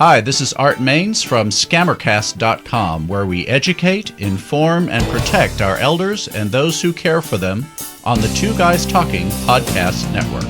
Hi, this is Art Maines from Scammercast.com, where we educate, inform, and protect our elders and those who care for them on the Two Guys Talking podcast network.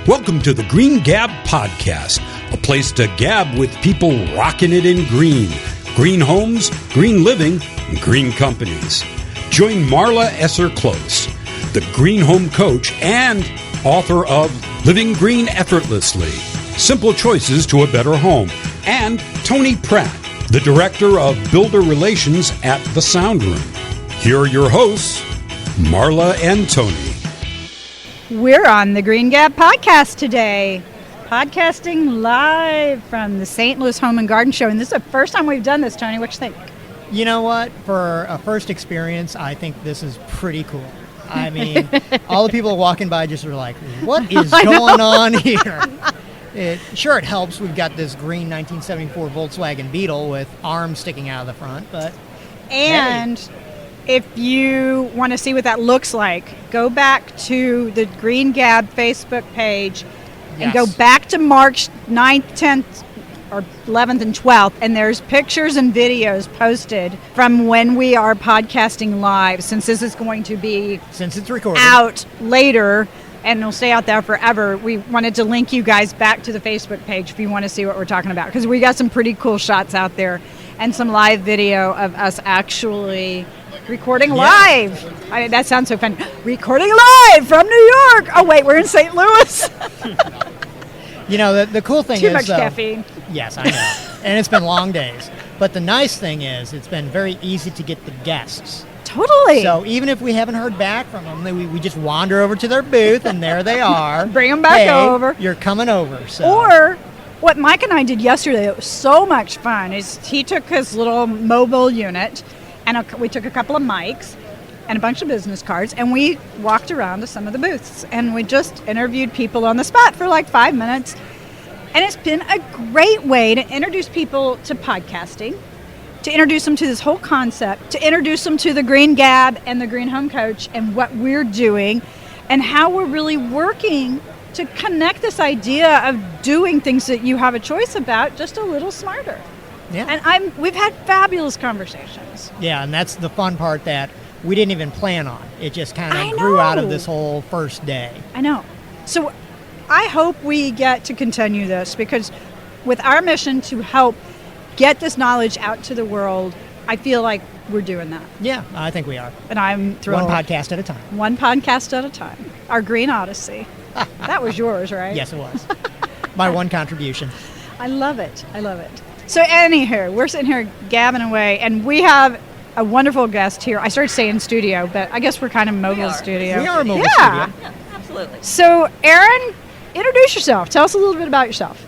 Welcome to the Green Gab Podcast, a place to gab with people rocking it in green. Green homes, green living, and green companies. Join Marla Esser Cloos, the green home coach and author of Living Green Effortlessly, Simple Choices to a Better Home, and Tony Pratt, the Director of Builder Relations at The Sound Room. Here are your hosts, Marla and Tony. We're on the Green Gab Podcast today, podcasting live from the St. Louis Home and Garden Show, and this is the first time we've done this, Tony. What you think? You know what? For a first experience, I think this is pretty cool. I mean, all the people walking by just are like, what is going on here? It helps. We've got this green 1974 Volkswagen Beetle with arms sticking out of the front, but... And if you want to see what that looks like, go back to the Green Gab Facebook page and go back to March 9th, 10th, or 11th and 12th, and there's pictures and videos posted from when we are podcasting live, since this is going to be it's recorded out later and it'll stay out there forever. We wanted to link you guys back to the Facebook page if you want to see what we're talking about, because we got some pretty cool shots out there and some live video of us actually recording live. I mean, that sounds so fun. Recording live from New York. Oh wait, we're in St. Louis. You know, the cool thing is... Too much caffeine. Yes, I know. And it's been long days. But the nice thing is it's been very easy to get the guests. Totally. So even if we haven't heard back from them, we just wander over to their booth, and there they are. Bring them back over. You're coming over. So. Or what Mike and I did yesterday, it was so much fun, is he took his little mobile unit, and we took a couple of mics and a bunch of business cards, and we walked around to some of the booths, and we just interviewed people on the spot for like 5 minutes. And it's been a great way to introduce people to podcasting, to introduce them to this whole concept, to introduce them to the Green Gab and the Green Home Coach and what we're doing and how we're really working to connect this idea of doing things that you have a choice about just a little smarter. Yeah. And we've had fabulous conversations. Yeah, and that's the fun part that we didn't even plan on. It just kind of grew out of this whole first day. I know. So I hope we get to continue this, because with our mission to help get this knowledge out to the world, I feel like we're doing that. Yeah, I think we are. And I'm thrilled. One podcast at a time. One podcast at a time. Our Green Odyssey. That was yours, right? Yes, it was. My one contribution. I love it. I love it. So anywho, we're sitting here gabbing away, and we have a wonderful guest here. I started saying studio, but I guess we're kind of mobile studio. We are a mobile studio. Yeah, absolutely. So Erin, introduce yourself. Tell us a little bit about yourself.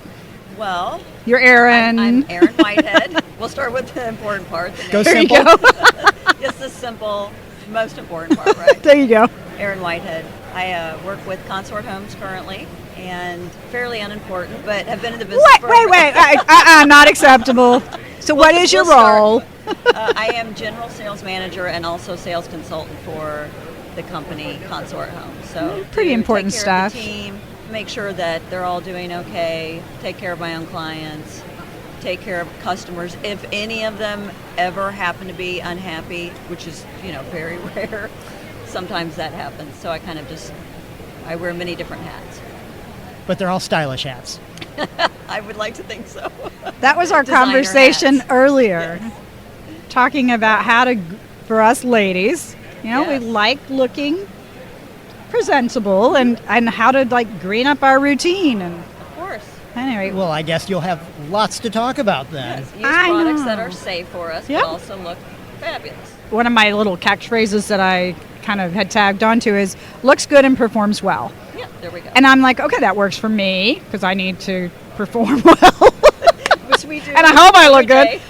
Well, You're Erin. I'm Erin Whitehead. We'll start with the important part. Go There simple. you go. It's the simple, most important part, right? There you go. Erin Whitehead. I work with Consort Homes currently, and fairly unimportant, but have been in the business Wait. Not acceptable. So what is your role? I am general sales manager and also sales consultant for the company Consort Homes. So Pretty important take care of stuff. the team, make sure that they're all doing okay, take care of my own clients, take care of customers. If any of them ever happen to be unhappy, which is, very rare, sometimes that happens. So I wear many different hats. But they're all stylish hats. I would like to think so. That was our Designer conversation hats. earlier, Yes. talking about how for us ladies, we Yes. like looking presentable and how to green up our routine. And Of course. anyway, Well, I guess you'll have lots to talk about then. Yes. Use I products know. that are safe for us, Yep. but also look fabulous. one of my little catchphrases that I kind of had tagged onto is looks good and performs well. Yeah, there we go. And I'm like, okay, that works for me because I need to perform well. Which we do. And I hope I look every good. day.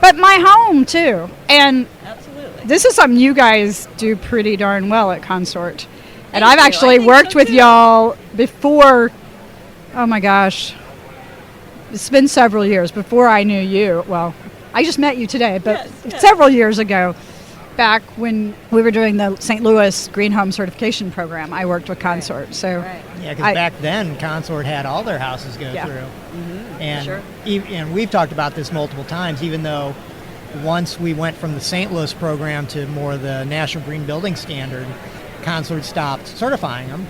But my home too. And Absolutely. this is something you guys do pretty darn well at Consort. And Thank I've you. actually I think worked so, with too. y'all before. Oh my gosh. It's been several years before I knew you. Well, I just met you today, but Yes. several years ago. back when we were doing the St. Louis Green Home Certification Program, I worked with Consort. Right. So Right. Yeah, because back then, Consort had all their houses go Yeah. through. Mm-hmm. And, Sure. and we've talked about this multiple times, even though once we went from the St. Louis program to more the National Green Building Standard, Consort stopped certifying them.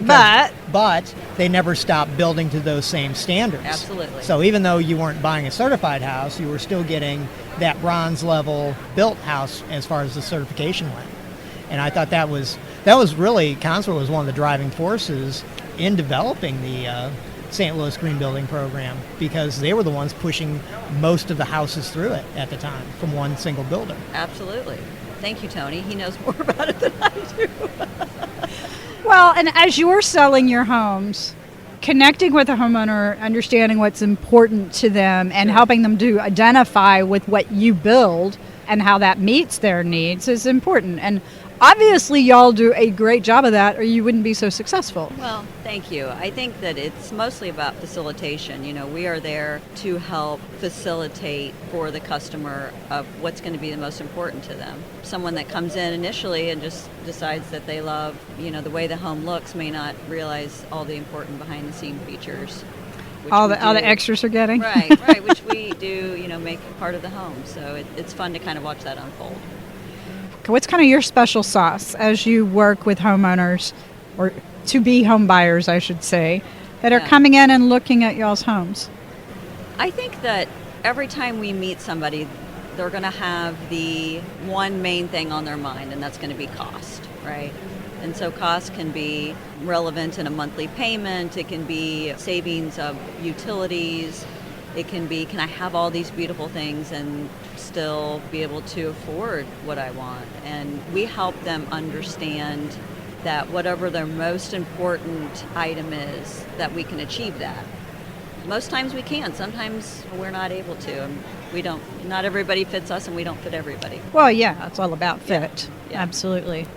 But they never stopped building to those same standards. Absolutely. So even though you weren't buying a certified house, you were still getting that bronze level built house as far as the certification went. And I thought that was really, Consort was one of the driving forces in developing the St. Louis Green Building Program, because they were the ones pushing most of the houses through it at the time from one single builder. Absolutely. Thank you, Tony. He knows more about it than I do. Well, and as you're selling your homes, connecting with a homeowner, understanding what's important to them, and helping them to identify with what you build and how that meets their needs is important. And obviously, y'all do a great job of that, or you wouldn't be so successful. Well, thank you. I think that it's mostly about facilitation. You know, we are there to help facilitate for the customer of what's going to be the most important to them. Someone that comes in initially and just decides that they love, you know, the way the home looks may not realize all the important behind-the-scene features. All the extras are getting. Right, which we do, you know, make part of the home. So it's fun to kind of watch that unfold. What's kind of your special sauce as you work with homeowners, or to-be home buyers, I should say, that are coming in and looking at y'all's homes? I think that every time we meet somebody, they're going to have the one main thing on their mind, and that's going to be cost, right? And so cost can be relevant in a monthly payment. It can be savings of utilities. It can be, can I have all these beautiful things and still be able to afford what I want? And we help them understand that whatever their most important item is, that we can achieve that. Most times we can. Sometimes we're not able to. And we don't, not everybody fits us, and we don't fit everybody. Well, yeah, it's all about fit. Yeah. Absolutely.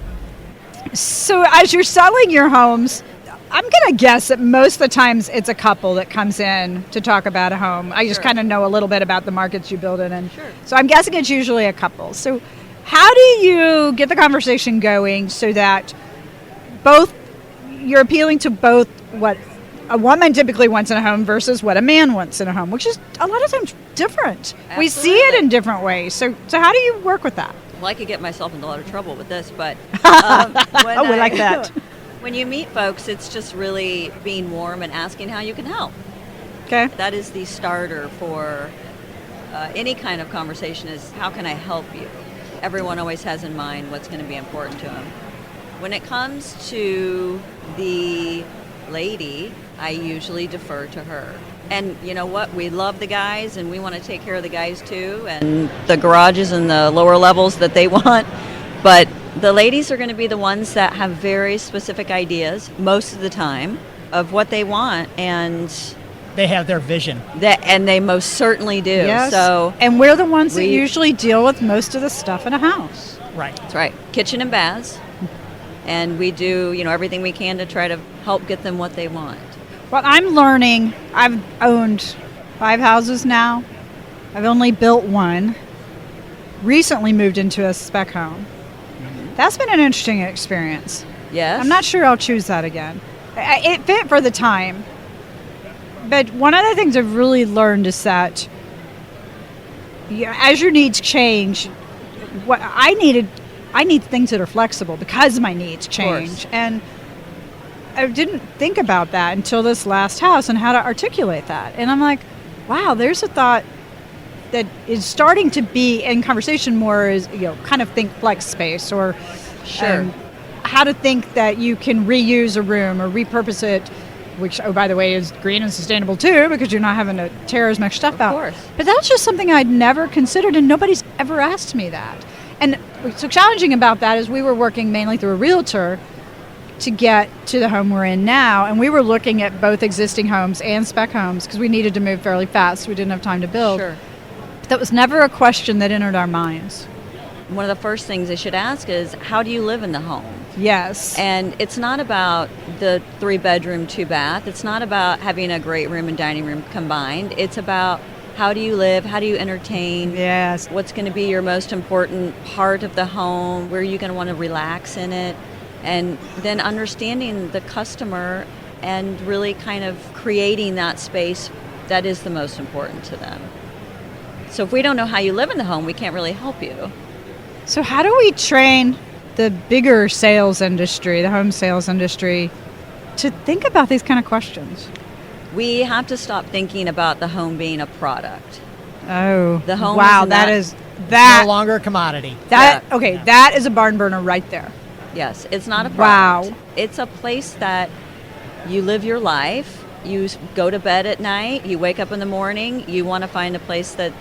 So as you're selling your homes, I'm going to guess that most of the times it's a couple that comes in to talk about a home. I just Sure. kind of know a little bit about the markets you build in. And Sure. so I'm guessing it's usually a couple. So how do you get the conversation going so that you're appealing to both what a woman typically wants in a home versus what a man wants in a home, which is a lot of times different. We see it in different ways. So how do you work with that? Well, I could get myself into a lot of trouble with this, but We like that. When you meet folks, it's just really being warm and asking how you can help. Okay. That is the starter for any kind of conversation, is how can I help you? Everyone always has in mind what's going to be important to them. When it comes to the lady, I usually defer to her. And you know what? We love the guys, and we want to take care of the guys too, and the garages and the lower levels that they want. But the ladies are going to be the ones that have very specific ideas most of the time of what they want, and They have their vision. they most certainly do. Yes. So And we're the ones that we- usually deal with most of the stuff in a house. Right. that's right, kitchen and baths, and we do, you know, everything we can to try to help get them what they want. Well, I'm learning. I've owned 5 houses now. I've only built one. Recently moved into a spec home. That's been an interesting experience. Yes. I'm not sure I'll choose that again. It fit for the time. But one of the things I've really learned is that as your needs change, what I need things that are flexible because my needs change. And I didn't think about that until this last house and how to articulate that. And I'm like, wow, there's a thought that is starting to be in conversation more, is, you know, kind of think flex space, or Sure. how to think that you can reuse a room or repurpose it, which, oh, by the way, is green and sustainable too, because you're not having to tear as much stuff out. course. But that's just something I'd never considered, and nobody's ever asked me that. And what's so challenging about that is we were working mainly through a realtor to get to the home we're in now, and we were looking at both existing homes and spec homes because we needed to move fairly fast. We didn't have time to build. Sure. But that was never a question that entered our minds. One of the first things they should ask is, how do you live in the home? Yes. And it's not about the 3-bedroom, 2-bath. It's not about having a great room and dining room combined. It's about How do you live? How do you entertain? Yes. What's going to be your most important part of the home? Where are you going to want to relax in it? And then understanding the customer and really kind of creating that space that is the most important to them. So if we don't know how you live in the home, we can't really help you. So how do we train the bigger sales industry, the home sales industry, to think about these kind of questions? We have to stop thinking about the home being a product. Oh, The home wow, is that not- is that No longer a commodity. that Yeah. okay, that is a barn burner right there. Yes, it's not a Wow. product. It's a place that you live your life. You go to bed at night. You wake up in the morning. You want to find a place that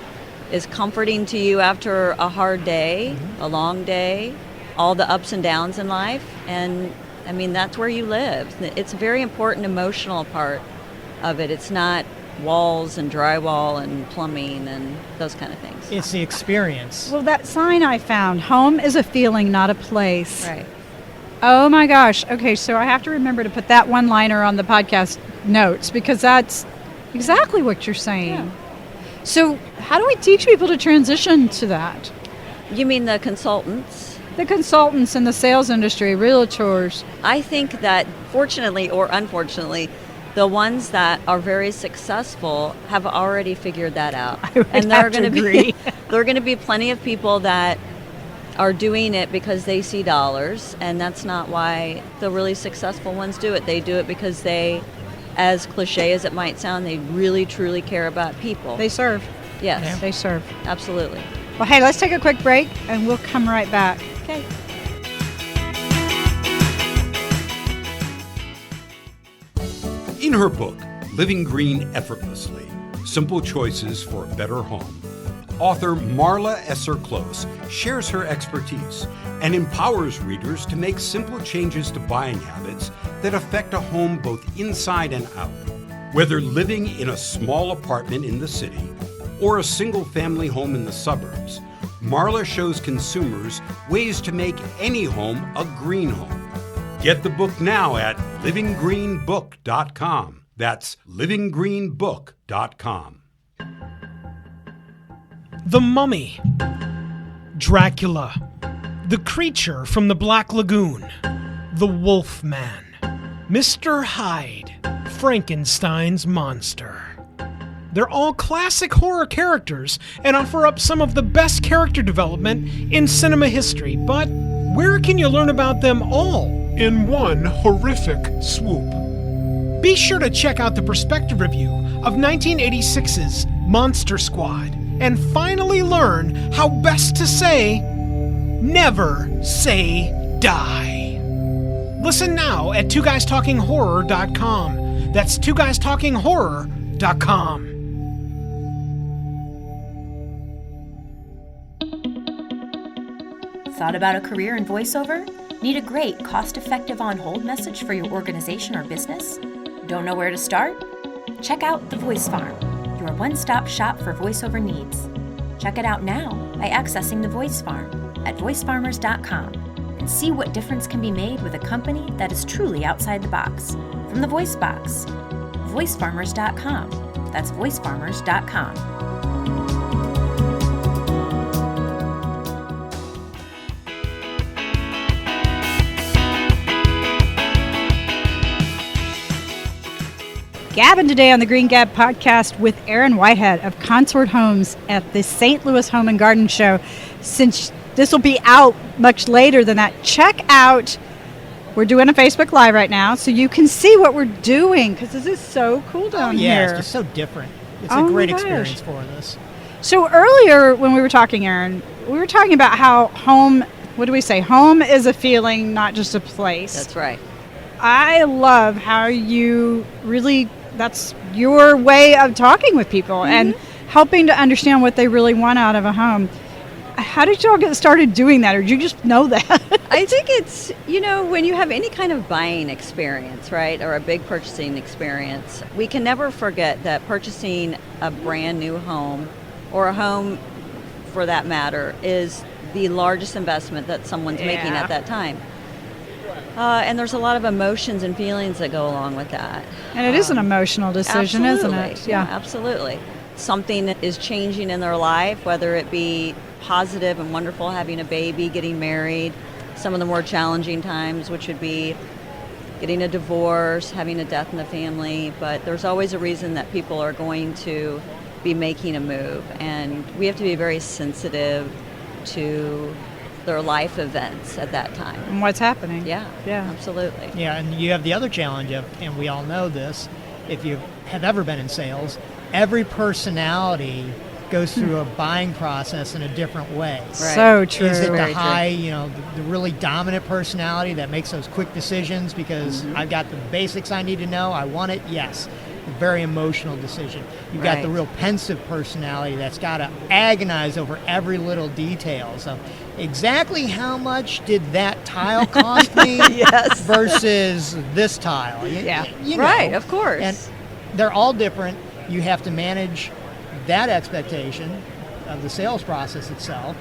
is comforting to you after a hard day, a long day, all the ups and downs in life. And I mean, that's where you live. It's a very important emotional part of it. It's not walls and drywall and plumbing and those kind of things. It's the experience. Well, that sign I found, home is a feeling, not a place. Right. Oh my gosh. Okay, so I have to remember to put that one-liner on the podcast notes because that's exactly what you're saying. Yeah. So how do we teach people to transition to that? You mean the consultants? The consultants in the sales industry, realtors. I think that fortunately or unfortunately, the ones that are very successful have already figured that out. I would and there have are going to to agree. be there are going to be plenty of people that are doing it because they see dollars, and that's not why the really successful ones do it. They do it because they, as cliche as it might sound, they really truly care about people. They serve. Yes, They serve. absolutely. Well, hey, let's take a quick break and we'll come right back. Okay. In her book, Living Green Effortlessly, Simple Choices for a Better Home, author Marla Esser Cloos shares her expertise and empowers readers to make simple changes to buying habits that affect a home both inside and out. Whether living in a small apartment in the city or a single-family home in the suburbs, Marla shows consumers ways to make any home a green home. Get the book now at livinggreenbook.com. That's livinggreenbook.com. The Mummy, Dracula, The Creature from the Black Lagoon, The Wolf Man, Mr. Hyde, Frankenstein's Monster. They're all classic horror characters and offer up some of the best character development in cinema history, but where can you learn about them all in one horrific swoop? Be sure to check out the perspective review of 1986's Monster Squad and finally learn how best to say, never say die. Listen now at twoguystalkinghorror.com. That's twoguystalkinghorror.com. Thought about a career in voiceover? Need a great, cost-effective on-hold message for your organization or business? Don't know where to start? Check out The Voice Farm, your one-stop shop for voiceover needs. Check it out now by accessing The Voice Farm at voicefarmers.com and see what difference can be made with a company that is truly outside the box. From the Voice Box, voicefarmers.com. That's voicefarmers.com. Gabbing today on the Green Gab podcast with Erin Whitehead of Consort Homes at the St. Louis Home and Garden Show. Since this will be out much later than that, check out, we're doing a Facebook Live right now, so you can see what we're doing, because this is so cool down here. It's just so different. It's Oh a my great gosh. experience for us. So earlier when we were talking, Erin, we were talking about how home, what do we say? Home is a feeling, not just a place. That's right. I love how you really, that's your way of talking with people and helping to understand what they really want out of a home. How did y'all get started doing that, or did you just know that? I think it's, when you have any kind of buying experience, right, or a big purchasing experience, we can never forget that purchasing a brand new home, or a home for that matter, is the largest investment that someone's making Yeah. at that time. And there's a lot of emotions and feelings that go along with that. And it is an emotional decision, isn't Absolutely. it? Yeah, absolutely. something is changing in their life, whether it be positive and wonderful, having a baby, getting married, some of the more challenging times, which would be getting a divorce, having a death in the family. But there's always a reason that people are going to be making a move, and we have to be very sensitive to their life events at that time. And what's happening. Yeah, absolutely. Yeah, and you have the other challenge of, and we all know this, if you have ever been in sales, every personality goes through a buying process in a different way. Right. So true. Is it the Very high, true. the really dominant personality that makes those quick decisions because I've got the basics I need to know, I want it? Yes. A very emotional decision. You've got the Right. real pensive personality that's got to agonize over every little detail. So exactly how much did that tile cost me Yes. versus this tile? Yeah. You know. Right, of course. And they're all different. You have to manage that expectation of the sales process itself.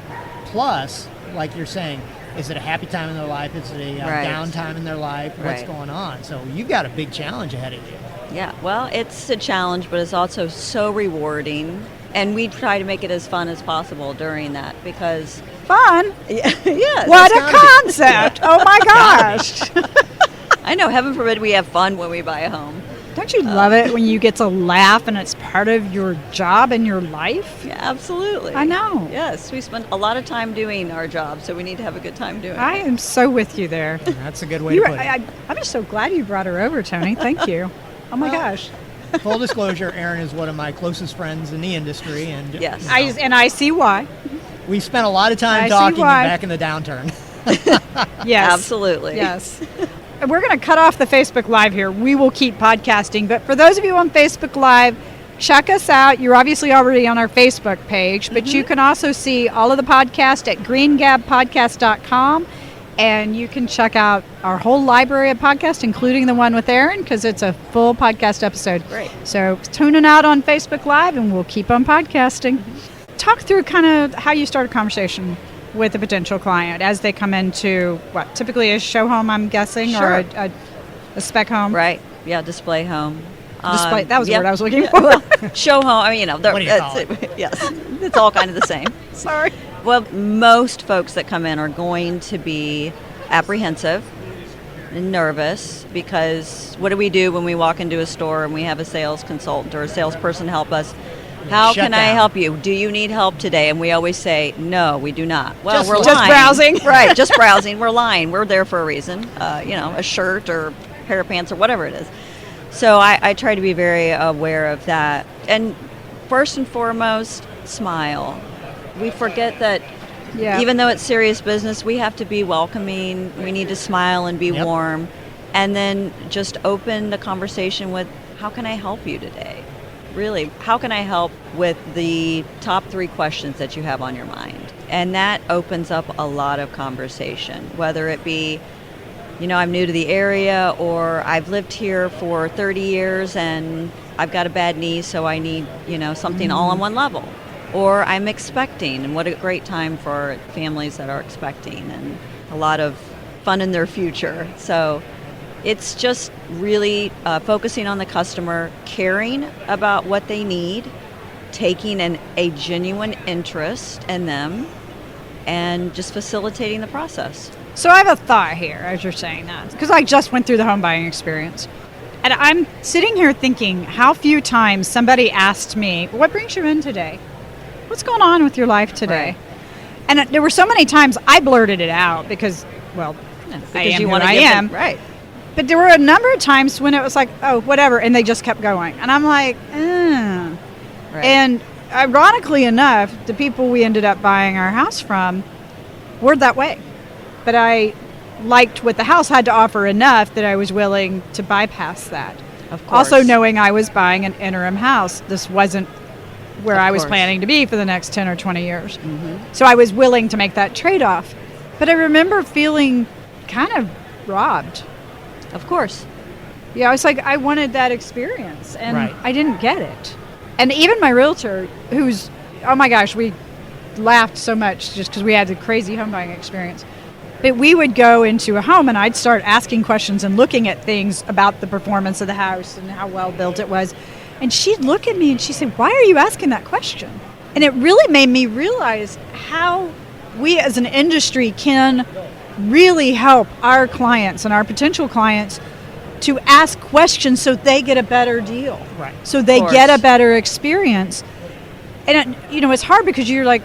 Plus, like you're saying, is it a happy time in their life? Is it a Right. downtime in their life? What's Right. going on? So you've got a big challenge ahead of you. Yeah, well, it's a challenge, but it's also so rewarding. And we try to make it as fun as possible during that because, Fun. yes, What a gotta be. concept. Oh my gosh. I know, heaven forbid we have fun when we buy a home. Don't you love it when you get to laugh and it's part of your job and your life? Yeah, absolutely. I know. Yes, we spend a lot of time doing our job, so we need to have a good time doing I it. am so with you there. That's a good way You to were, put it. I'm just so glad you brought her over, Tony. Thank you. Oh my gosh. Full disclosure, Erin is one of my closest friends in the industry, and Yes. I see why. we spent a lot of time I see talking why. back in the downturn. Yes. Absolutely. Yes. And we're going to cut off the Facebook Live here. We will keep podcasting. But for those of you on Facebook Live, check us out. You're obviously already on our Facebook page, but you can also see all of the podcasts at greengabpodcast.com. And you can check out our whole library of podcasts, including the one with Erin, because it's a full podcast episode. Great. So tune in out on Facebook Live, and we'll keep on podcasting. Talk through kind of how you start a conversation with a potential client as they come into what typically a show home, I'm guessing, Sure. or a spec home. Right. Yeah, display home. Display, that was the yep. word I was looking for. Well, show home. I mean, What do you call yes, it's all kind of the same. Sorry. Well, most folks that come in are going to be apprehensive and nervous because what do we do when we walk into a store and we have a sales consultant or a salesperson help us? How Shut can I down. help you? Do you need help today? And we always say, no, we do not. Well, Just we're look. lying. Just browsing. Right, just browsing. We're lying. We're there for a reason, a shirt or a pair of pants or whatever it is. So I try to be very aware of that. And first and foremost, smile. We forget that Yeah. even though it's serious business, we have to be welcoming. We need to smile and be Yep. warm. And then just open the conversation with, how can I help you today? Really, how can I help with the top 3 questions that you have on your mind? And that opens up a lot of conversation, whether it be, I'm new to the area, or I've lived here for 30 years and I've got a bad knee, so I need, something all on one level. Or I'm expecting, and what a great time for families that are expecting, and a lot of fun in their future. So it's just really focusing on the customer, caring about what they need, taking a genuine interest in them, and just facilitating the process. So I have a thought here as you're saying that, because I just went through the home buying experience. And I'm sitting here thinking how few times somebody asked me, what brings you in today? What's going on with your life today? Right. And there were so many times I blurted it out because, well, I am who wanna I give am. them, right. But there were a number of times when it was like, oh, whatever, and they just kept going. And I'm like, Right. And ironically enough, the people we ended up buying our house from were that way. But I liked what the house had to offer enough that I was willing to bypass that. Of course. Also knowing I was buying an interim house. This wasn't where Of I was course. planning to be for the next 10 or 20 years. Mm-hmm. So I was willing to make that trade-off. But I remember feeling kind of robbed. Of course. Yeah, I was like, I wanted that experience, and Right. I didn't get it. And even my realtor, who's, oh my gosh, we laughed so much just because we had the crazy home buying experience. But we would go into a home, and I'd start asking questions and looking at things about the performance of the house and how well built it was. And she'd look at me and she'd say, why are you asking that question? And it really made me realize how we as an industry can really help our clients and our potential clients to ask questions so they get a better deal. Right. So they get a better experience. And, it's hard because you're like,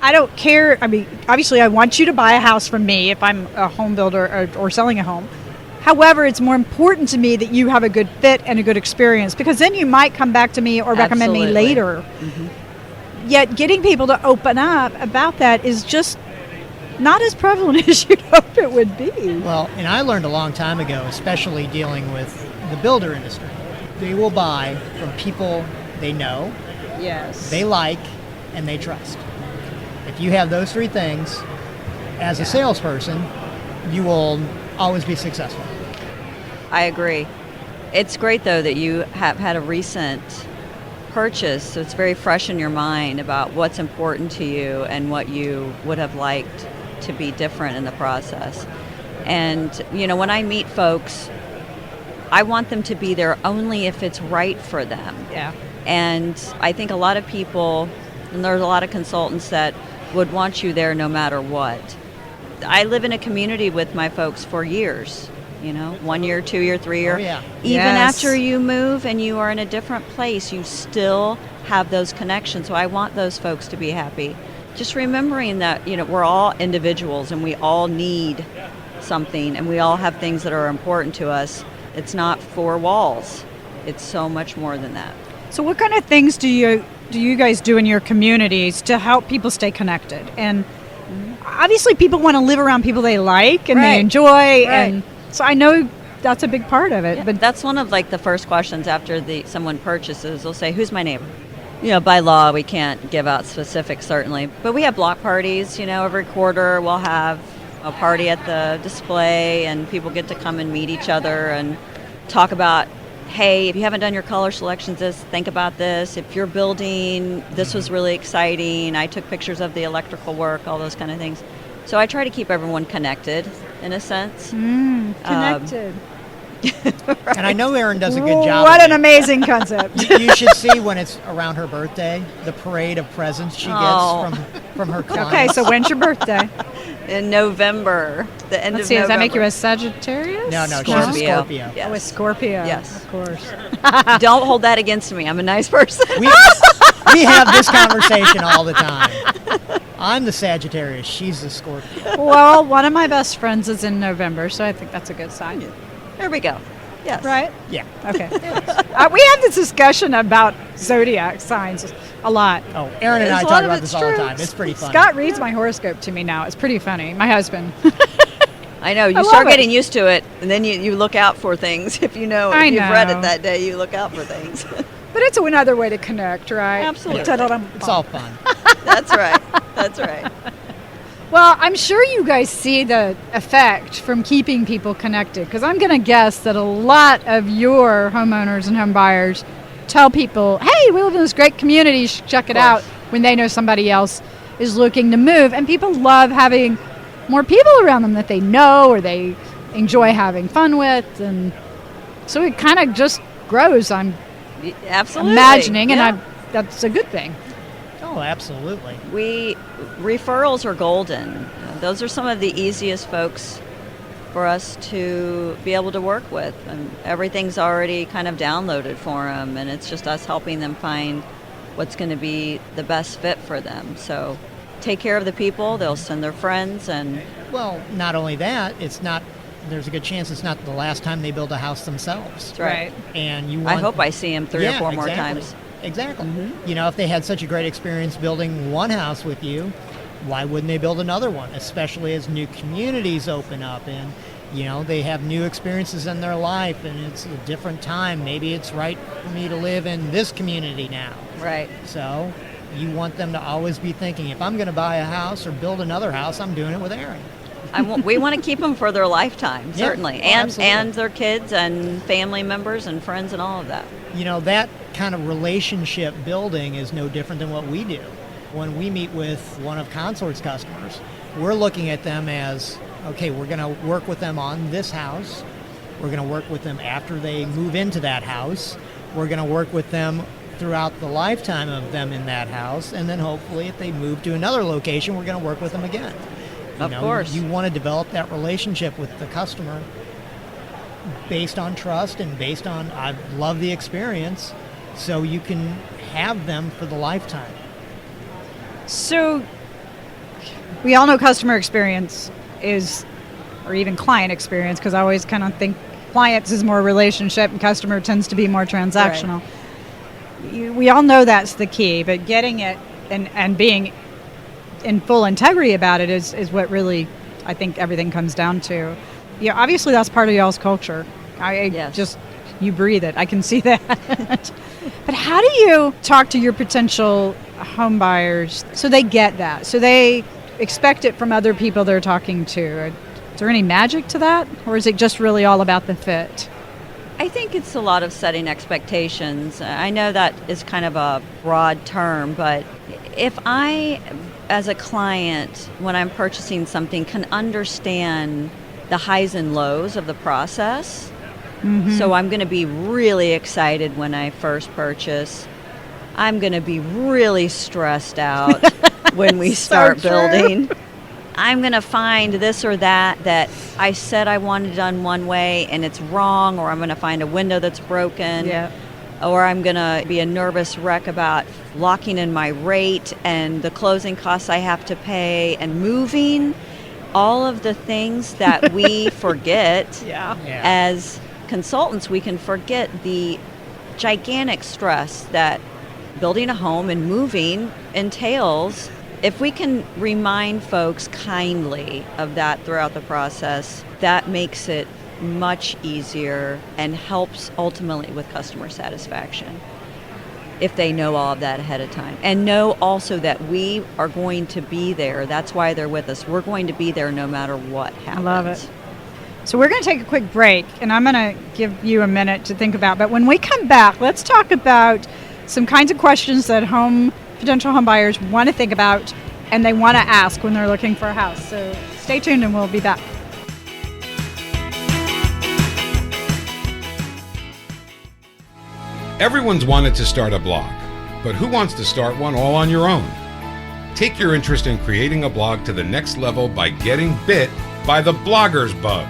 I don't care. I mean, obviously I want you to buy a house from me if I'm a home builder or selling a home. However, it's more important to me that you have a good fit and a good experience, because then you might come back to me or recommend me later. Mm-hmm. Yet getting people to open up about that is just not as prevalent as you'd hope it would be. Well, and I learned a long time ago, especially dealing with the builder industry, they will buy from people they know, they like, and they trust. If you have those three things, as a salesperson, you will always be successful. I agree. It's great, though, that you have had a recent purchase, so it's very fresh in your mind about what's important to you and what you would have liked to be different in the process. And, when I meet folks, I want them to be there only if it's right for them. Yeah. And I think a lot of people, and there's a lot of consultants that would want you there no matter what. I live in a community with my folks for years, 1 year, 2 year, 3 year. Oh, yeah. Even after you move and you are in a different place, you still have those connections. So I want those folks to be happy. Just remembering that, we're all individuals and we all need something and we all have things that are important to us. It's not four walls. It's so much more than that. So what kind of things do you guys do in your communities to help people stay connected? And obviously people want to live around people they like and they enjoy. And so I know that's a big part of it. Yeah, but that's one of the first questions after someone purchases. They'll say, who's my neighbor? By law, we can't give out specifics, certainly. But we have block parties, every quarter we'll have a party at the display and people get to come and meet each other and talk about, hey, if you haven't done your color selections, think about this. If you're building, this was really exciting. I took pictures of the electrical work, all those kind of things. So I try to keep everyone connected, in a sense. Connected. Right. And I know Erin does a good job. What an amazing concept. You should see when it's around her birthday, the parade of presents she gets from her clients. Okay, so when's your birthay? In November, the end of November. Does that make you a Sagittarius? No, she's Scorpio. a Scorpio. Yes. Oh, a Scorpio. Yes. Of course. Don't hold that against me. I'm a nice person. We have this conversation all the time. I'm the Sagittarius. She's the Scorpio. Well, one of my best friends is in November, so I think that's a good sign. There we go. Yes. Right? Yeah. Okay. We have this discussion about zodiac signs a lot. Oh, Erin and I talk about this all the time. It's pretty funny. Scott reads my horoscope to me now. It's pretty funny. My husband. I know. You start getting used to it, and then you look out for things. If you've read it that day, you look out for things. But it's another way to connect, right? Absolutely. It's all fun. That's right. That's right. Well, I'm sure you guys see the effect from keeping people connected, because I'm going to guess that a lot of your homeowners and home buyers tell people, hey, we live in this great community, you should check it out, when they know somebody else is looking to move. And people love having more people around them that they know or they enjoy having fun with. And so it kind of just grows, I'm absolutely imagining, and that's a good thing. Oh, absolutely. Referrals are golden. Those are some of the easiest folks for us to be able to work with. And everything's already kind of downloaded for them, and it's just us helping them find what's going to be the best fit for them. So take care of the people. They'll send their friends. And well, not only that, there's a good chance it's not the last time they build a house themselves. That's right. And I hope I see them 3 or 4 more times. Exactly. Mm-hmm. If they had such a great experience building one house with you, why wouldn't they build another one? Especially as new communities open up and, they have new experiences in their life and it's a different time. Maybe it's right for me to live in this community now. Right. So you want them to always be thinking, if I'm going to buy a house or build another house, I'm doing it with Erin. We want to keep them for their lifetime, certainly, and their kids and family members and friends and all of that. That kind of relationship building is no different than what we do. When we meet with one of Consort's customers, we're looking at them as, okay, we're going to work with them on this house. We're going to work with them after they move into that house. We're going to work with them throughout the lifetime of them in that house, and then hopefully if they move to another location, we're going to work with them again. Of course. You want to develop that relationship with the customer based on trust and based on, I love the experience, so you can have them for the lifetime. So we all know customer experience is, or even client experience, because I always kind of think clients is more relationship and customer tends to be more transactional. Right. We all know that's the key, but getting it and being in full integrity about it is what really, I think, everything comes down to. Yeah, obviously that's part of y'all's culture. Yes. You breathe it. I can see that. But how do you talk to your potential home buyers so they get that, so they expect it from other people they're talking to? Is there any magic to that, or is it just really all about the fit? I think it's a lot of setting expectations. I know that is kind of a broad term, but if I, as a client, when I'm purchasing something, can understand the highs and lows of the process, so I'm going to be really excited when I first purchase. I'm going to be really stressed out when we start building. I'm going to find this or that I said I wanted done one way and it's wrong, or I'm going to find a window that's broken, or I'm going to be a nervous wreck about locking in my rate and the closing costs I have to pay and moving. All of the things that we forget as consultants, we can forget the gigantic stress that building a home and moving entails. If we can remind folks kindly of that throughout the process, that makes it much easier and helps ultimately with customer satisfaction, if they know all of that ahead of time. And know also that we are going to be there. That's why they're with us. We're going to be there no matter what happens. I love it. So we're going to take a quick break, and I'm going to give you a minute to think about. But when we come back, let's talk about some kinds of questions that potential home buyers want to think about and they want to ask when they're looking for a house. So stay tuned and we'll be back. Everyone's wanted to start a blog, but who wants to start one all on your own? Take your interest in creating a blog to the next level by getting bit by the Bloggers Bug.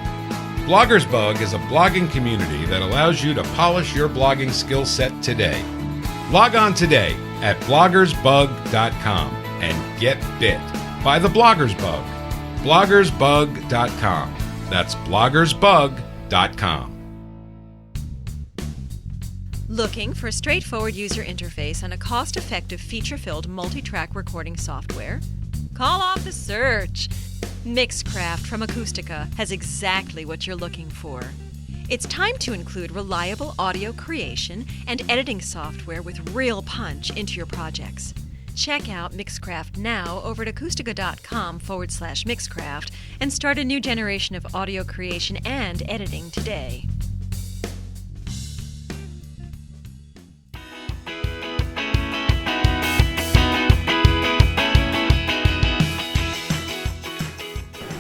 Bloggers Bug is a blogging community that allows you to polish your blogging skill set today. Log on today at bloggersbug.com and get bit by the Bloggers Bug. bloggersbug.com. That's bloggersbug.com. Looking for a straightforward user interface and a cost-effective, feature-filled multi-track recording software? Call off the search. Mixcraft from Acoustica has exactly what you're looking for. It's time to include reliable audio creation and editing software with real punch into your projects. Check out Mixcraft now over at acoustica.com/Mixcraft and start a new generation of audio creation and editing today.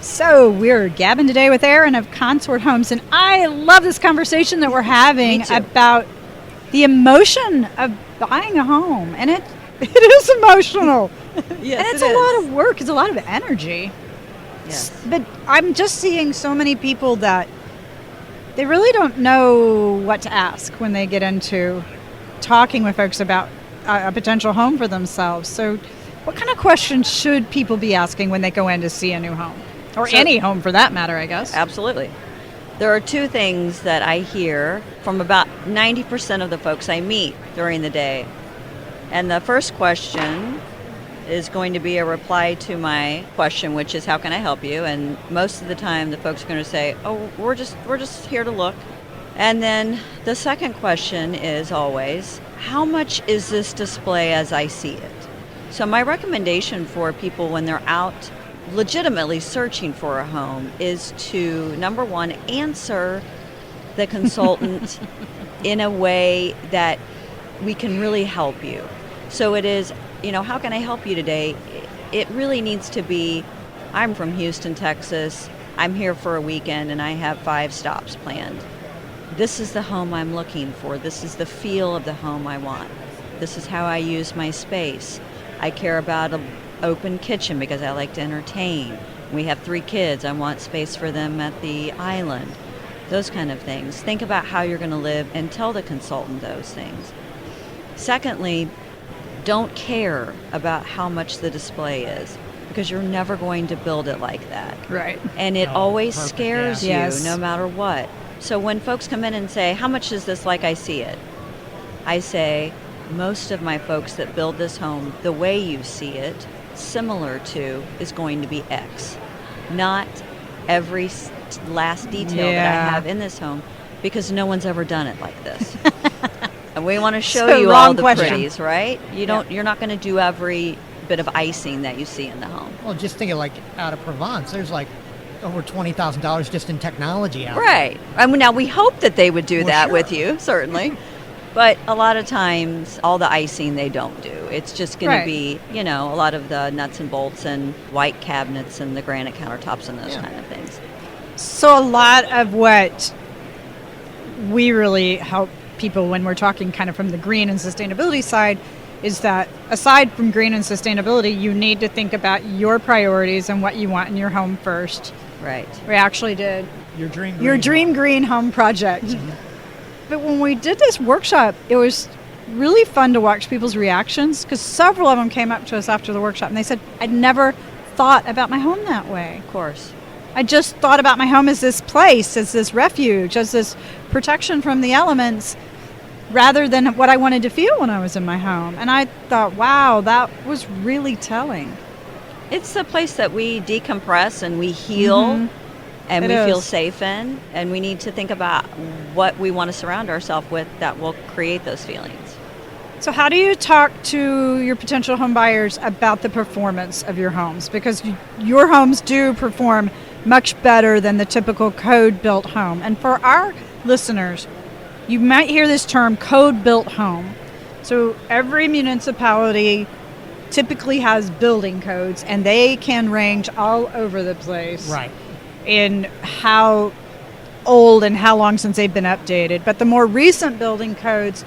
So we're gabbing today with Erin of Consort Homes, and I love this conversation that we're having about the emotion of buying a home, and it is emotional. Yes, and it's a lot of work. It's a lot of energy. Yes. But I'm just seeing so many people that they really don't know what to ask when they get into talking with folks about a potential home for themselves. So what kind of questions should people be asking when they go in to see a new home? Or any home for that matter, I guess. Absolutely. There are two things that I hear from about 90% of the folks I meet during the day. And the first question is going to be a reply to my question, which is, how can I help you? And most of the time the folks are going to say, oh, we're just here to look. And then the second question is always, how much is this display as I see it? So my recommendation for people when they're out legitimately searching for a home is to, number one, answer the consultant in a way that we can really help you. So it is, how can I help you today? It really needs to be, I'm from Houston, Texas. I'm here for a weekend and I have 5 stops planned. this is the home I'm looking for. This is the feel of the home I want. This is how I use my space. I care about an open kitchen because I like to entertain. We have 3 kids. I want space for them at the island. Those kind of things. Think about how you're going to live and tell the consultant those things. Secondly, don't care about how much the display is, because you're never going to build it like that. Right. And it always perfect, scares yeah. you Yes. no matter what. So when folks come in and say, how much is this like I see it? I say, most of my folks that build this home, the way you see it, similar to, is going to be X. Not every last detail that Yeah. I have in this home, because no one's ever done it like this. And we want to show So you wrong all the question. pretties, right? You're not going to do every bit of icing that you see in the home. Well, just think of like out of Provence, there's like over $20,000 just in technology out there. Right. I mean, now we hope that they would do Well, that sure. with you, certainly. But a lot of times, all the icing they don't do. It's just going Right. to be, a lot of the nuts and bolts and white cabinets and the granite countertops and those Yeah. kind of things. So a lot of what we really help people when we're talking kind of from the green and sustainability side is that aside from green and sustainability, you need to think about your priorities and what you want in your home first. Right. We actually did Your dream. your green dream home. green home project. But when we did this workshop, it was really fun to watch people's reactions, because several of them came up to us after the workshop and they said, I'd never thought about my home that way. Of course. I just thought about my home as this place, as this refuge, as this protection from the elements, rather than what I wanted to feel when I was in my home. And I thought, wow, that was really telling. It's a place that we decompress and we heal and It we feel is. safe in. And we need to think about what we want to surround ourselves with that will create those feelings. So how do you talk to your potential home buyers about the performance of your homes? Because your homes do perform much better than the typical code-built home. And for our listeners, you might hear this term code-built home. So every municipality typically has building codes, and they can range all over the place Right. in how old and how long since they've been updated. But the more recent building codes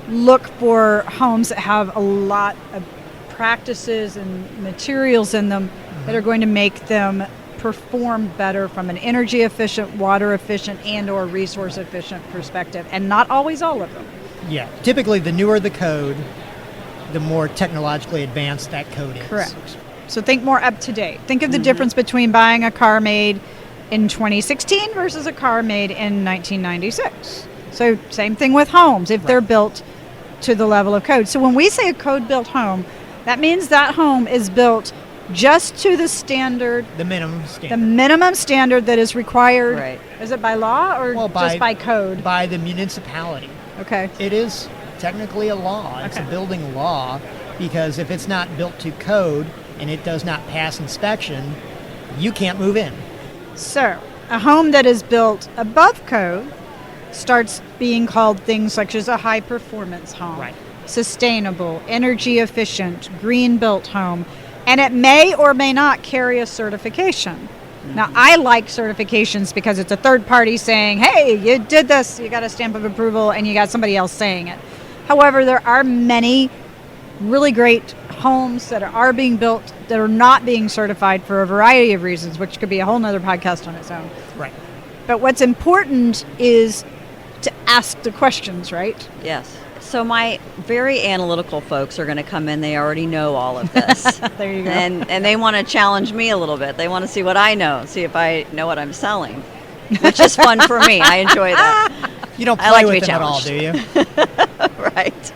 look for homes that have a lot of practices and materials in them that are going to make them perform better from an energy efficient, water efficient, and or resource efficient perspective, and not always all of them. Yeah. Typically, the newer the code, the more technologically advanced that code is. Correct. So think more up to date. Think of the difference between buying a car made in 2016 versus a car made in 1996. So same thing with homes, if they're built to the level of code. So when we say a code-built home, that means that home is built just to the standard, The minimum the standard. minimum standard that is required. Right. Is it by law or Well, just by code? By the municipality. Okay. It is technically a law. It's a Okay. building law, because if it's not built to code and it does not pass inspection, you can't move in. So a home that is built above code starts being called things such as a high performance home, Right. sustainable, energy efficient, green built home, and it may or may not carry a certification. Now, I like certifications because it's a third party saying, hey, you did this, you got a stamp of approval, and you got somebody else saying it. However, there are many really great homes that are being built that are not being certified for a variety of reasons, which could be a whole nother podcast on its own. Right. But what's important is to ask the questions, right? Yes. So my very analytical folks are going to come in. They already know all of this. There you go. And they want to challenge me a little bit. They want to see what I know, see if I know what I'm selling, which is fun for me. I enjoy that. You don't I play like to be with them at all, challenged. do you? Right.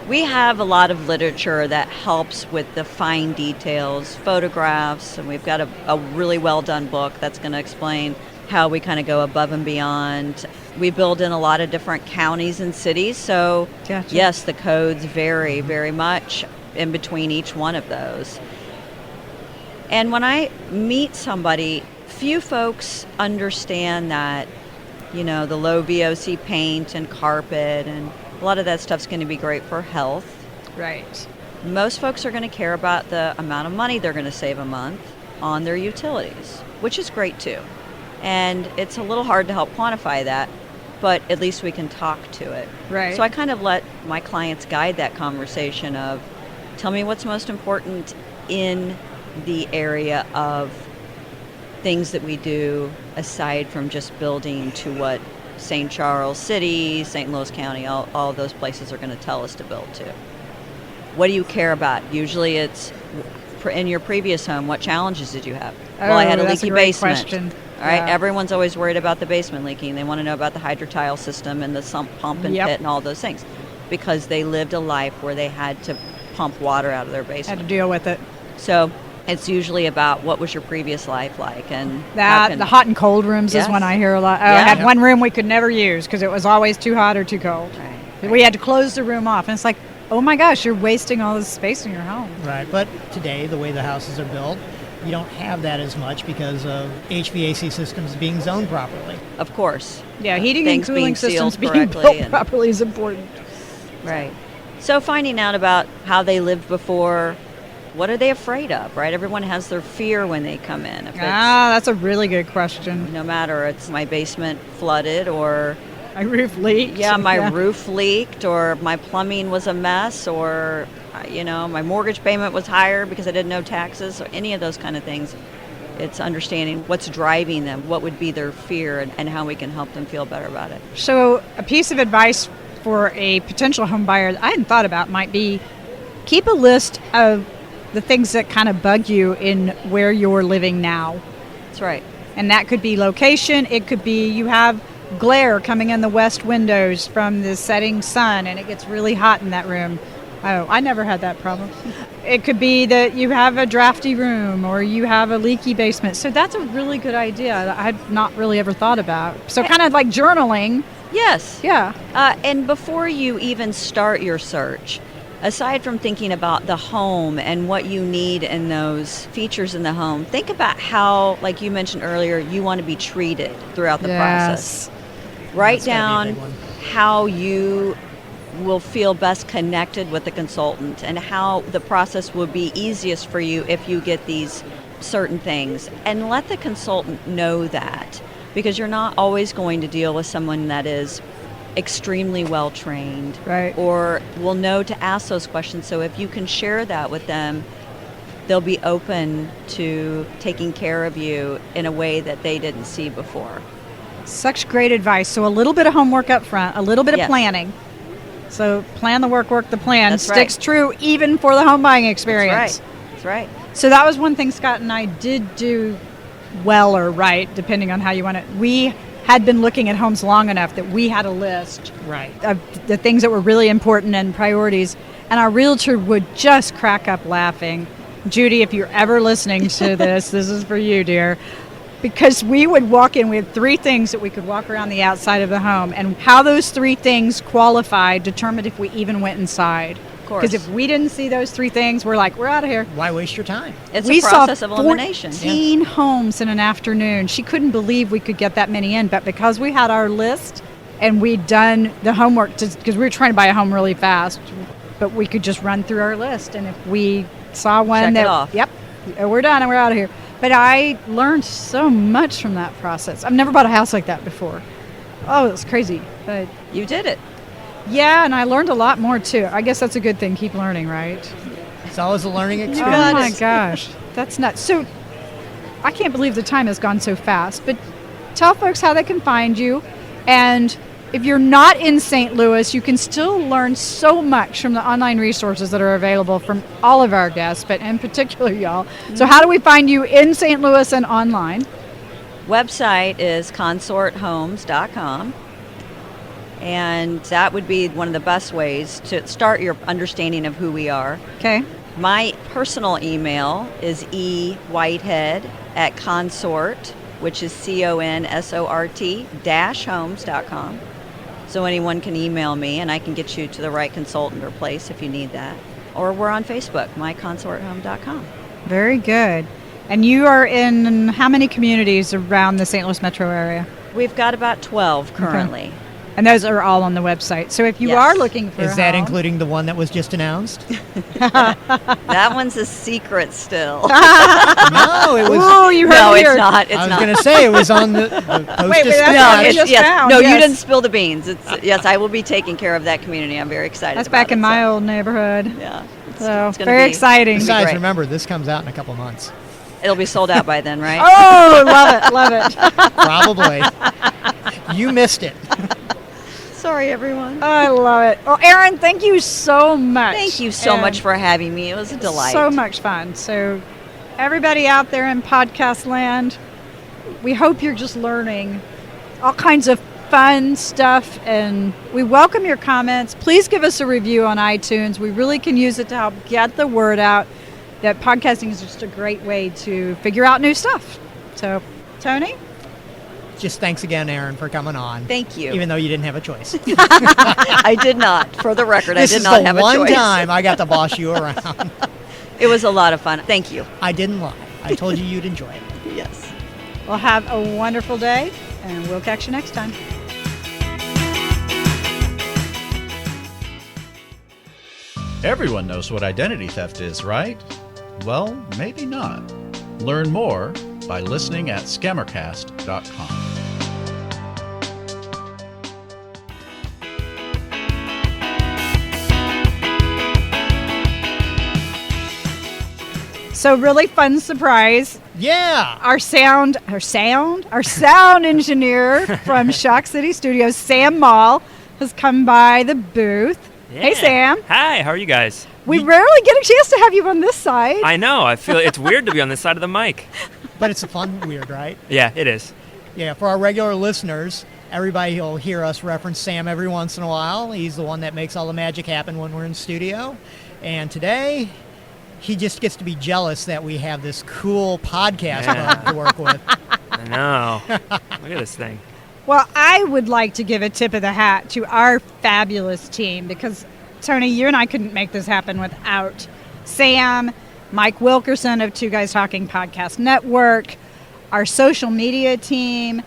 We have a lot of literature that helps with the fine details, photographs, and we've got a really well done book that's going to explain how we kind of go above and beyond. We build in a lot of different counties and cities, so Gotcha. yes, the codes vary very much in between each one of those. And when I meet somebody, few folks understand that, the low VOC paint and carpet and a lot of that stuff's going to be great for health. Right. Most folks are going to care about the amount of money they're going to save a month on their utilities, which is great too. And it's a little hard to help quantify that, but at least we can talk to it. Right. So I kind of let my clients guide that conversation of, tell me what's most important in the area of things that we do aside from just building to what St. Charles City, St. Louis County, all of those places are going to tell us to build to. What do you care about? Usually it's, in your previous home, what challenges did you have? Well, I had a leaky basement. Question. All right, Yeah. everyone's always worried about the basement leaking. They want to know about the hydrotile system and the sump pump and Yep. pit and all those things, because they lived a life where they had to pump water out of their Had basement. to deal with it. So it's usually about what was your previous life like, and how That can- the hot and cold rooms Yes. is one I hear a lot. I Yeah. had one room we could never use because it was always too hot or too cold. Right. We had to close the room off, and it's like, oh my gosh, you're wasting all this space in your home. Right, but today, the way the houses are built, you don't have that as much because of HVAC systems being zoned properly. Of course. Yeah, heating and Things cooling being systems sealed being correctly built and- properly is important. Right. So finding out about how they lived before, what are they afraid of, right? Everyone has their fear when they come in. If it's, That's a really good question. no matter it's my basement flooded or My roof leaked. my roof leaked or my plumbing was a mess or my mortgage payment was higher because I didn't know taxes or any of those kind of things. It's understanding what's driving them, what would be their fear, and how we can help them feel better about it. So a piece of advice for a potential home buyer that I hadn't thought about might be keep a list of the things that kind of bug you in where you're living now. That's right. And that could be location. It could be you have glare coming in the west windows from the setting sun and it gets really hot in that room. Oh, I never had that problem. It could be that you have a drafty room or you have a leaky basement. So that's a really good idea that I had not really ever thought about. So kind of like journaling. Yes. Yeah. And before you even start your search, aside from thinking about the home and what you need and those features in the home, think about how, like you mentioned earlier, you want to be treated throughout the process. Write That's gotta be a down big one. how you will feel best connected with the consultant and how the process will be easiest for you if you get these certain things. And let the consultant know that, because you're not always going to deal with someone that is extremely well trained, Right. or will know to ask those questions. So if you can share that with them, they'll be open to taking care of you in a way that they didn't see before. Such great advice. So a little bit of homework up front, a little bit of Yes. planning. So plan the work the plan. That's Sticks right. true even for the home buying experience. That's right. So that was one thing Scott and I did do well or right, depending on how you want it. We had been looking at homes long enough that we had a list Right. of the things that were really important and priorities. And our realtor would just crack up laughing. Judy, if you're ever listening to this, this is for you, dear. Because we would walk in, we had 3 things that we could walk around the outside of the home, and how those 3 things qualified determined if we even went inside. Of course. Because if we didn't see those 3 things, we're like, we're out of here. Why waste your time? It's We a process of saw elimination. 14 homes in an afternoon. She couldn't believe we could get that many in, but because we had our list and we'd done the homework, because we were trying to buy a home really fast, but we could just run through our list, and if we saw one Check it that, off. yep, we're done and we're out of here. But I learned so much from that process. I've never bought a house like that before. Oh, it was crazy. But You did it. yeah, and I learned a lot more too. I guess that's a good thing. Keep learning, right? It's always a learning Oh experience. my gosh, that's nuts. So I can't believe the time has gone so fast, but tell folks how they can find you. And if you're not in St. Louis, you can still learn so much from the online resources that are available from all of our guests, but in particular y'all. So how do we find you in St. Louis and online? Website is consorthomes.com. And that would be one of the best ways to start your understanding of who we are. Okay. My personal email is ewhitehead@consort, which is consort-homes.com. So anyone can email me and I can get you to the right consultant or place if you need that. Or we're on Facebook, myconsorthome.com. Very good. And you are in how many communities around the St. Louis metro area? We've got about 12 currently. And those are all on the website. So if you Yes. are looking for Is a that home, including the one that was just announced? That one's a secret still. No, it was. Oh, you heard No, it it's here. not. It's I was not. going to say it was on the post. that's No, what we it's, just yes. found, No, yes. you didn't spill the beans. Yes, I will be taking care of that community. I'm very excited. That's about back in it, my so, old neighborhood. Yeah. So it's gonna very be- exciting. It'll be Besides, great. remember, this comes out in a couple months. It'll be sold out by then, right? Oh, love it. Probably. You missed it. Sorry, everyone. I love it. Well, Erin, thank you so much. Thank you so And much for having me. It was a delight. So much fun. So, everybody out there in podcast land, we hope you're just learning all kinds of fun stuff, and we welcome your comments. Please give us a review on iTunes. We really can use it to help get the word out that podcasting is just a great way to figure out new stuff. So, Tony? Just thanks again, Erin, for coming on. Thank you. Even though you didn't have a choice. I did not. For the record, This I did is not the have a one choice. time I got to boss you around. It was a lot of fun. Thank you. I didn't lie. I told you you'd enjoy it. Yes. Well, have a wonderful day, and we'll catch you next time. Everyone knows what identity theft is, right? Well, maybe not. Learn more by listening at scammercast.com. So really fun surprise. Yeah. Our sound engineer from Shock City Studios, Sam Mall, has come by the booth. Hey, Yeah. Sam. Hi, how are you guys? We rarely get a chance to have you on this side. I know, I feel it's weird to be on this side of the mic. But it's a fun weird, right? Yeah, it is. Yeah, for our regular listeners, everybody will hear us reference Sam every once in a while. He's the one that makes all the magic happen when we're in studio. And today, he just gets to be jealous that we have this cool podcast Yeah. bug to work with. I know. Look at this thing. Well, I would like to give a tip of the hat to our fabulous team because, Tony, you and I couldn't make this happen without Sam, Mike Wilkerson of Two Guys Talking Podcast Network, our social media team,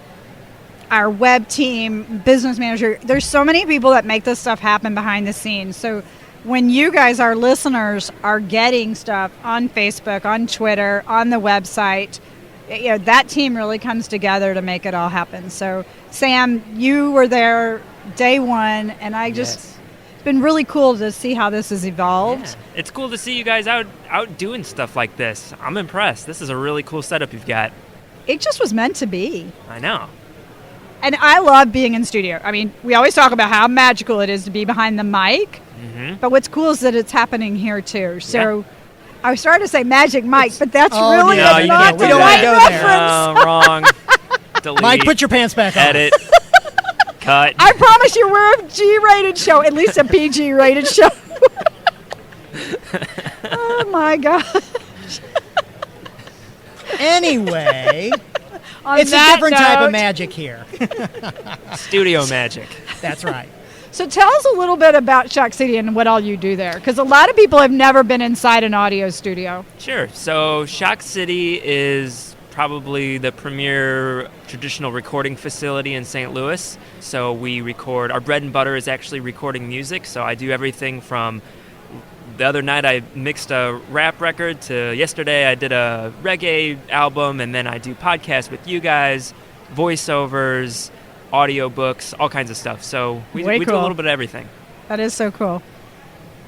our web team, business manager. There's so many people that make this stuff happen behind the scenes. So when you guys, our listeners, are getting stuff on Facebook, on Twitter, on the website, you know, that team really comes together to make it all happen. So, Sam, you were there day one, and I just, Yes. it's been really cool to see how this has evolved. Yeah. It's cool to see you guys out doing stuff like this. I'm impressed. This is a really cool setup you've got. It just was meant to be. I know. And I love being in studio. I mean, we always talk about how magical it is to be behind the mic, but what's cool is that it's happening here too. So I was starting to say Magic Mike, but that's Oh, really no, not you the can't. We don't right wanna go there. reference. Wrong. Delete. Mike, put your pants back on. Edit. Cut. I promise you we're a G-rated show, at least a PG-rated show. Oh, my God. Anyway, On it's a that different type note- of magic here. Studio magic. That's right. So tell us a little bit about Shock City and what all you do there, because a lot of people have never been inside an audio studio. Sure. So Shock City is probably the premier traditional recording facility in St. Louis. So we record, our bread and butter is actually recording music. So I do everything from the other night I mixed a rap record to yesterday I did a reggae album, and then I do podcasts with you guys, voiceovers, audiobooks, all kinds of stuff. So we do a cool. little bit of everything. That is so cool.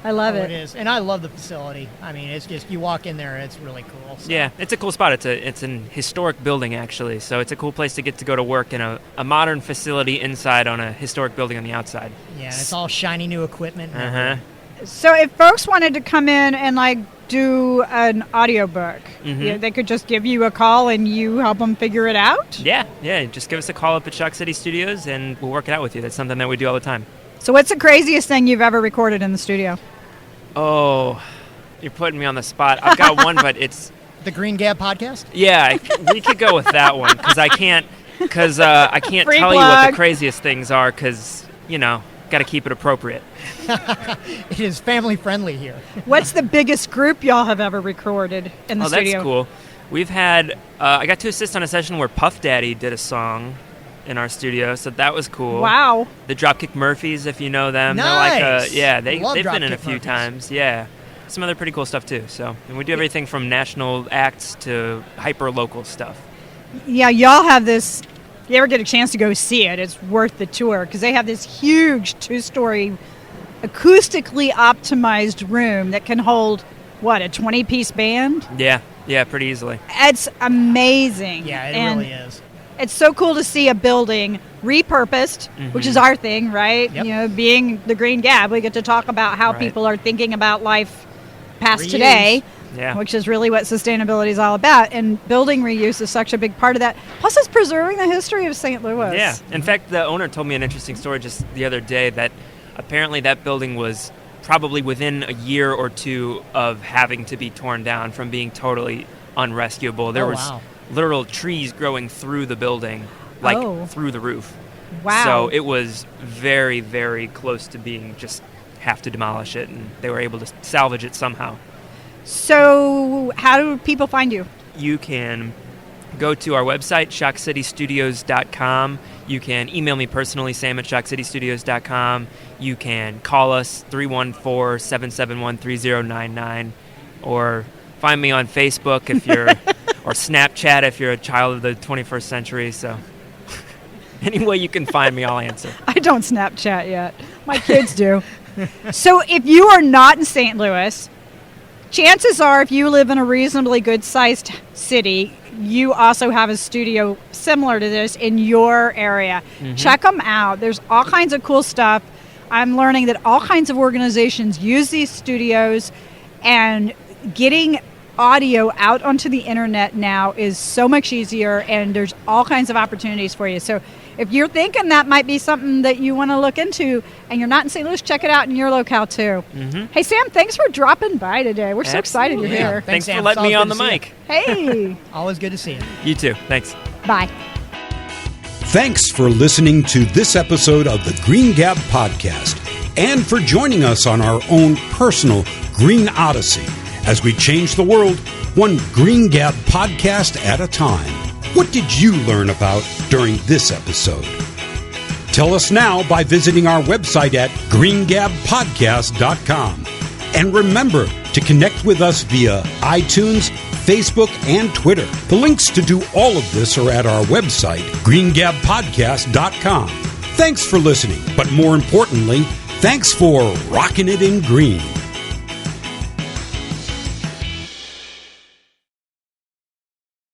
I love It it. is. And I love the facility. I mean, it's just, you walk in there, it's really cool. So. Yeah, it's a cool spot. It's an historic building, actually. So it's a cool place to get to go to work in a modern facility inside on a historic building on the outside. Yeah, and it's all shiny new equipment. and Uh-huh. everything. So if folks wanted to come in and like do an audiobook, they could just give you a call and you help them figure it out? Yeah. Just give us a call up at Shock City Studios and we'll work it out with you. That's something that we do all the time. So what's the craziest thing you've ever recorded in the studio? Oh, you're putting me on the spot. I've got one, but it's... The Green Gab podcast? Yeah, we could go with that one because I can't Free tell you what plug. the craziest things are because, you know, got to keep it appropriate. It is family friendly here. What's the biggest group y'all have ever recorded in the Oh, studio? that's cool. We've had, I got to assist on a session where Puff Daddy did a song. in our studio, so that was cool. Wow. The Dropkick Murphys, if you know them. Nice. They're like they've been in a Dropkick few Murphys. times. Yeah. Some other pretty cool stuff too. So, and we do everything from national acts to hyper local stuff. Yeah, y'all have this. If you ever get a chance to go see it, it's worth the tour because they have this huge 2-story acoustically optimized room that can hold, what, a 20-piece band? Yeah, pretty easily. It's amazing. Yeah, it And really is. it's so cool to see a building repurposed, which is our thing, right? Yep. You know, being the Green Gab, we get to talk about how Right. people are thinking about life past Reuse. today, Yeah. which is really what sustainability is all about. And building reuse is such a big part of that. Plus, it's preserving the history of St. Louis. Yeah. In fact, the owner told me an interesting story just the other day that apparently that building was probably within a year or two of having to be torn down from being totally unrescuable. There Oh, was wow. literal trees growing through the building, like Oh. through the roof. Wow. So it was very, very close to being just have to demolish it, and they were able to salvage it somehow. So, how do people find you? You can go to our website, shockcitystudios.com. You can email me personally, sam@shockcitystudios.com. You can call us, 314-771-3099, or find me on Facebook if you're, or Snapchat if you're a child of the 21st century. So any way you can find me, I'll answer. I don't Snapchat yet. My kids do. So if you are not in St. Louis, chances are if you live in a reasonably good-sized city, you also have a studio similar to this in your area. Check them out. There's all kinds of cool stuff. I'm learning that all kinds of organizations use these studios, and getting audio out onto the internet now is so much easier, and there's all kinds of opportunities for you. So if you're thinking that might be something that you want to look into and you're not in St. Louis, check it out in your locale too. Hey, Sam, thanks for dropping by today. We're so excited you're Absolutely. here. Thanks Sam. for letting me It's on the always good to mic. Hey, Always good to see you. You too. Thanks. bye. Thanks for listening to this episode of the Green Gab Podcast and for joining us on our own personal Green Odyssey as we change the world one Green Gab podcast at a time. What did you learn about during this episode? Tell us now by visiting our website at greengabpodcast.com. And remember to connect with us via iTunes, Facebook, and Twitter. The links to do all of this are at our website, greengabpodcast.com. Thanks for listening, but more importantly, thanks for rocking it in green.